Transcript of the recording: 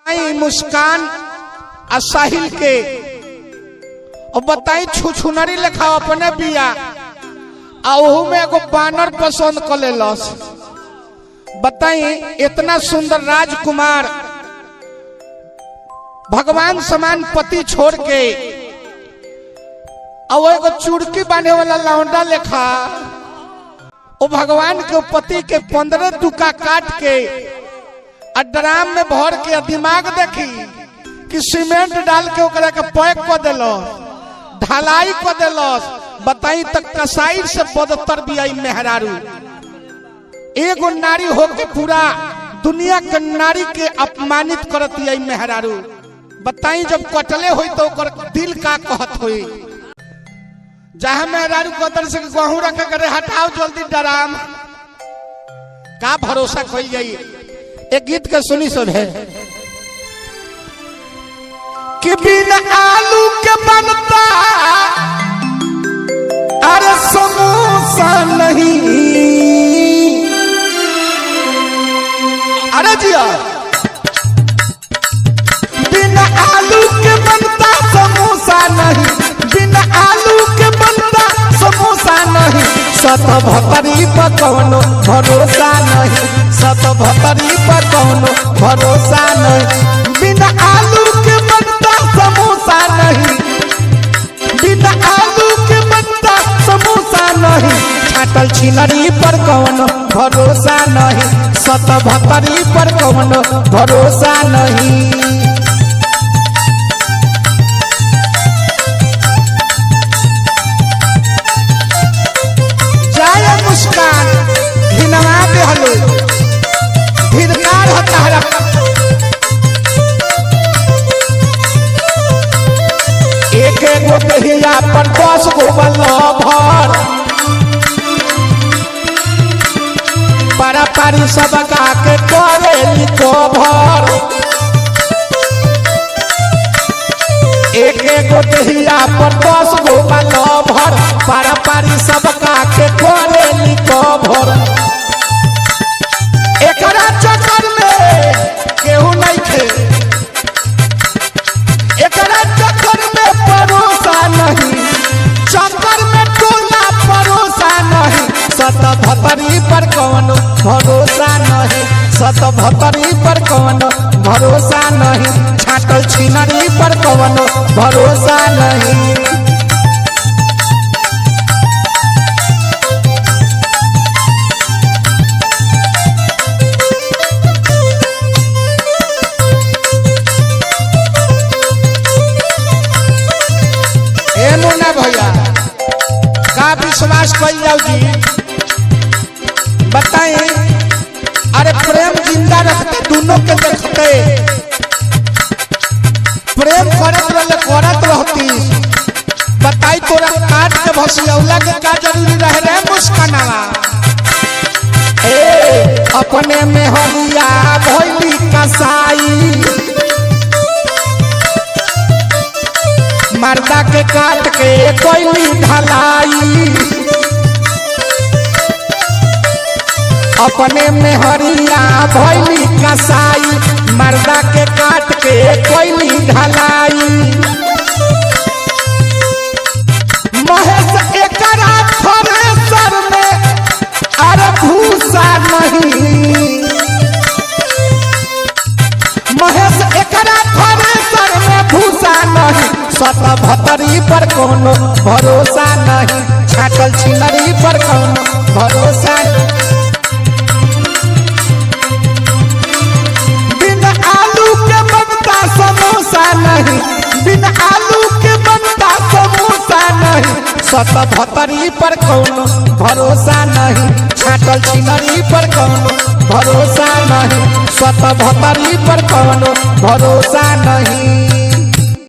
मुस्कान आ साहिल के और बताई छुछुनरी लिखा अपने बिया आहू में एगो बानर पसंद कर लेलस। बताई इतना सुंदर राजकुमार भगवान समान पति छोड़ के और एगो चुड़की बांधे वाला लौंडा लेखा वो भगवान के पति के 15 टुका काट के ड्राम में भर के दिमाग देखी कि सीमेंट डाल के ओकरा के पैक कर दिलस, ढलाई कर दिलस। बताई तक कसाई से बदतर भी आई मेहरारू। एगो नारी होके पूरा दुनिया के नारी के अपमानित करती आई मेहरारू। बताई जब कटले हुई तो ओकर दिल का कहत हुई। जहां मेहरारू कदर से गहूं रखे करे हटाओ जल्दी ड्राम का भरोसा खोई जाई। एक गीत के सुनी सब है कि बिना आलू के बनता अरे समोसा नहीं। अरे जिया बिना आलू के बनता समोसा नहीं, बिना आलू के बनता समोसा नहीं। सत भतरी पर कौनो भरोसा नहीं, सत भतरी पर कौनो भरोसा नहीं। बिना आलू के बनता समोसा नहीं, बिना आलू के बनता समोसा नहीं। छाटल छिलरी पर कौनो भरोसा नहीं, सत भतरी पर कौनो भरोसा नहीं। मुस्कान हिनवा पे हलो धिनकार होता है। एक एगो दहिया पर 10 गो बल्लभर पारा पारी सब का के करे लिखो भर। एक एगो दहिया पर 10 गो बल्लभर पारा पारी सब का के करे लिखो भर। एकरा चक्कर में केहू नहीं थे, एकरा चक्कर में परोसा नहीं, चक्कर में टोला परोसा नहीं। सत भतरी पर कौनो भरोसा नहीं, सत भतरी पर कौनो भरोसा नहीं। छाटल छिनरी पर कौनो भरोसा नहीं। भैया का विश्वास कई जाओ जी। बताएं अरे प्रेम जिंदा रखते दोनों के देखते प्रेम करत रहती। बताई तोरा काट के भसियौला के का जरूरी रहे रे मुस्कानावा। अपने में हरिया भइली कसाई, मर्दा के काट के कोई ढलाई। अपने में हरिया भइली कसाई, मर्दा के काट के कोई ढलाई। महेश एकरा थ्रेसर में अरे भूसा नहीं, महेश एकरा थ्रेसर में भूसा नहीं। सत भतरी पर कौनो भरोसा नहीं, छाटल छिलरी पर कौनो भरोसा नहीं। बिना आलू के बनता समोसा नहीं, बिना आलू के बनता समोसा नहीं। सत भतरी पर कौनो भरोसा नहीं, छाटल छिलरी पर कौनो भरोसा नहीं। सत भतरी पर कौनो भरोसा नहीं।